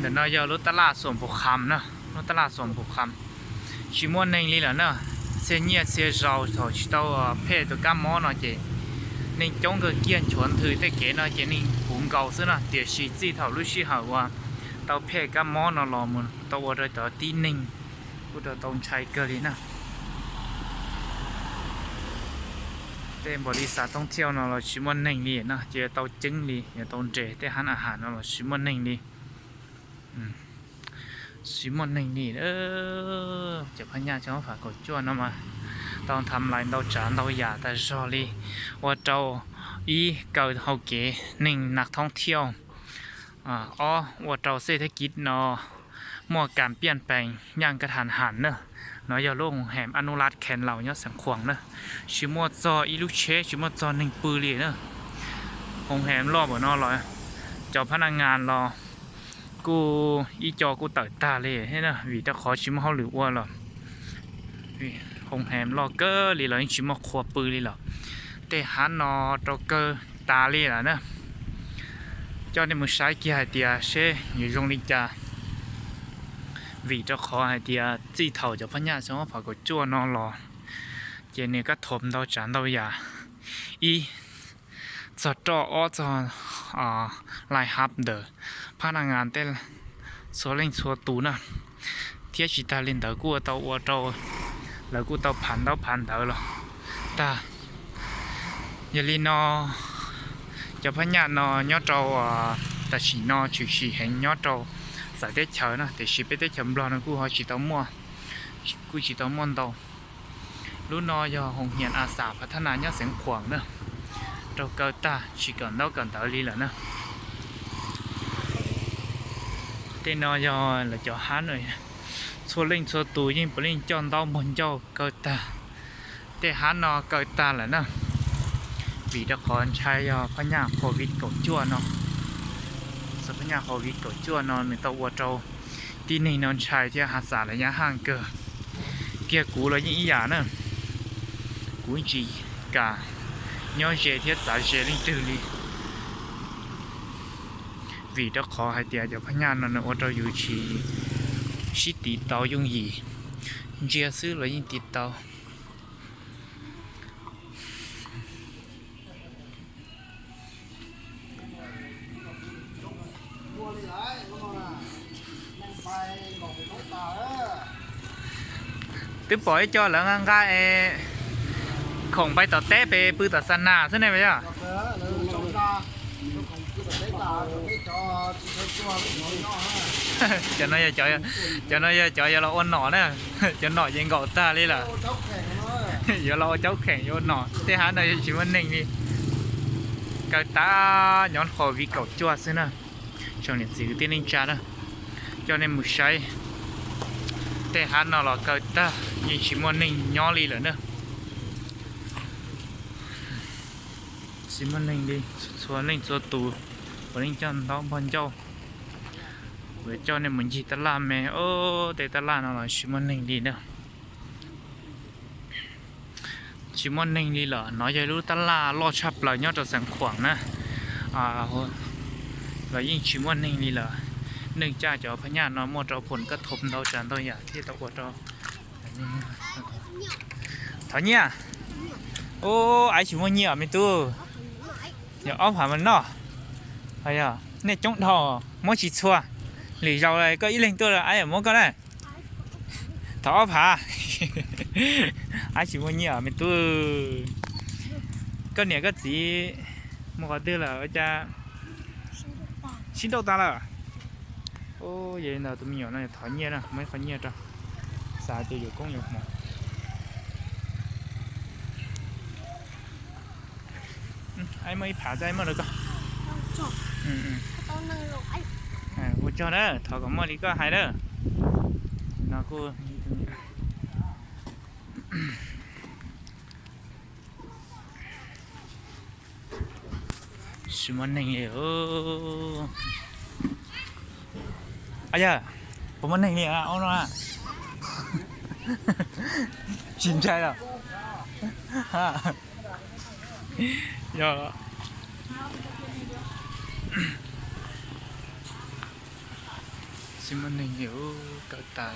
เดี๋ยวเราจะรถตลาดสวนผูกคำเนาะรถตลาดสวนผูกคำชิมวนในนี้แหละเนาะเสียเนี่ยเสียเราถอดชิโต้เพศตัวก้ามอเนาะเจนี่จงก็เกี่ยนชวนถือแต่เก๋เนาะเจนี่หุ่นเก่าซึ่งเนาะเดี๋ยวชีจีเท่าลุชีหาว่าตัวเพศก้ามอเนาะรอมันตัวอะไรตัวตีนิ่งกูตัวตรงใช้เกลือนะแต่บริษัทท่องเที่ยวเนาะเราชิมวนในนี้เนาะเจอตัวจึงลีอย่าตรงเจแต่หันอาหารเนาะเราชิมวนในนี้ชิมอนหนึ่งนี่จะพยายามจะมาฝากกดจ้วนนะมาต้องทำลายเราจานเราอยากแต่ชอลี่ว่าเจ้าอีเกิดเฮาเก๋หนึ่งนักท่องเที่ยวว่าเจ้าเศรษฐกิจเนาะมั่วการเปลี่ยนแปลงอย่างกระทันหันเนอะเนาะอย่าโลกแหมอนุรักษ์แขนเหล่าเนี่ยสังขวางเนอะชิมอจออีลูกเชชิมอจอหนึ่งปืนเลยเนอะโรงแรมรอบบ่เนาะรอเจ้าพนักงานรอกูอีจอกูเติร์ตาเลยให้นะวิจะขอชิมเขาหรือว่าหรอคงแฮมลอเกอร์หรือเราชิมมาขวบปืนเลยหรอแต่ฮันนอจอเกอร์ตาเลยล่ะนะเจ้าในมือใช้กี่ไอเดียเช่อยู่ตรงนี้จ้าวิจะขอไอเดียจีเท่าจะพัญญาสมมติผักกูจ้วนอนรอเจนี่ก็ถมเราจานเราอย่าอีจะจ่อจะไล่ฮับเดอพนักงานเต้นส่วนเล่นส่วนตูนะเที่ยวชิตาเล่นเดอกูเตาวัวเตาแล้วกูเตาผ่านเดอหรอตาอย่าลีนอจะพัญญานอยอดเตาแต่ฉีนอฉีเห็นยอดเตาใส่ได้เฉยนะแต่ฉีไปได้เฉยบล้อนะกูหอฉีเตามั่วกูฉีเตาม่อนเตารู้นอยอหงเหียนอาสาพัฒนาเนี่ยเสียงขวางเนอะเราเกิดตาฉีกันเรากันเตาลีแหละเนอะtên nó do là cho hắn rồi số linh số tuổi nhưng linh chọn tao muốn cho cơ taแต่hắn nó cơ ta là nó vì đó còn trai phá nhà covid cổ chua nó số phá nhà covid cổ chua nó người ta qua trâu tí này nó trai chứ hạt xả là nhà hàng cơ kia cũ là những ý giả nữa cũ gì cả nhớ dễ thiết giả dễ linh trừ đi vì đó khó hay tiệt cho phá nhà nó ở đâuอยู่ชีติดเตายุ่งยี่เจียซื้อเลยยิ่งติดเตาตึ๊บปล่อยจอแล้วง่ายๆของไปต่อเต้ไปปืนต่อสนาใช่ไหมจ๊ะcho nó cho nó ôn nọ nè cho nọยังgọt ta đi là giờ lo cháu khèn vô nọ thế hả này chỉ vấn đề đi cái ta nhón khỏi vì cậu chua xí nè cho nên giữ tiền linh cha nè cho nên một sai thế hả nó là cái ta nhưng chỉ muốn ninh nhỏ đi là nữa chỉ muốn ninh đi xuống ninh xuống tù và ninh chân đó bọn châu với cho nên mình chỉ ta làm mẹ để ta làm nó là chỉ muốn ninh đi nữa chỉ muốn ninh đi là nói về lúc ta la lo chập là nhớ cho sản khoảng nè vàยิ่งchỉ muốn ninh đi là nâng cha cho phá nhà nó một trò phồn cất thùng đâu chẳng tôi à thì tao có trò thở nhỉ ai chỉ muốn nhiều mình tu giờ ốp hả mình nó hay à nè chống thò mỗi chỉ xua lì rau này có ý lên tôi là ai ở mỗi cái này thở ốp hả ai chỉ muốn nhiều mình tu cái này cái gì một cái tư là ở cha xin đâu ta là vậy là tụi mình nhỏ này thở nhẹ nè mấy thở nhẹ rồi xả tiêu được công dụng mà ai mới phá ra mà được cơ cô cho đó thở có mà đi có hay đó nó cô xin món này 아야, 어머님이야, 오늘아. 진짜야. 야. ซิมันหนึ่งอยู่เกาตาย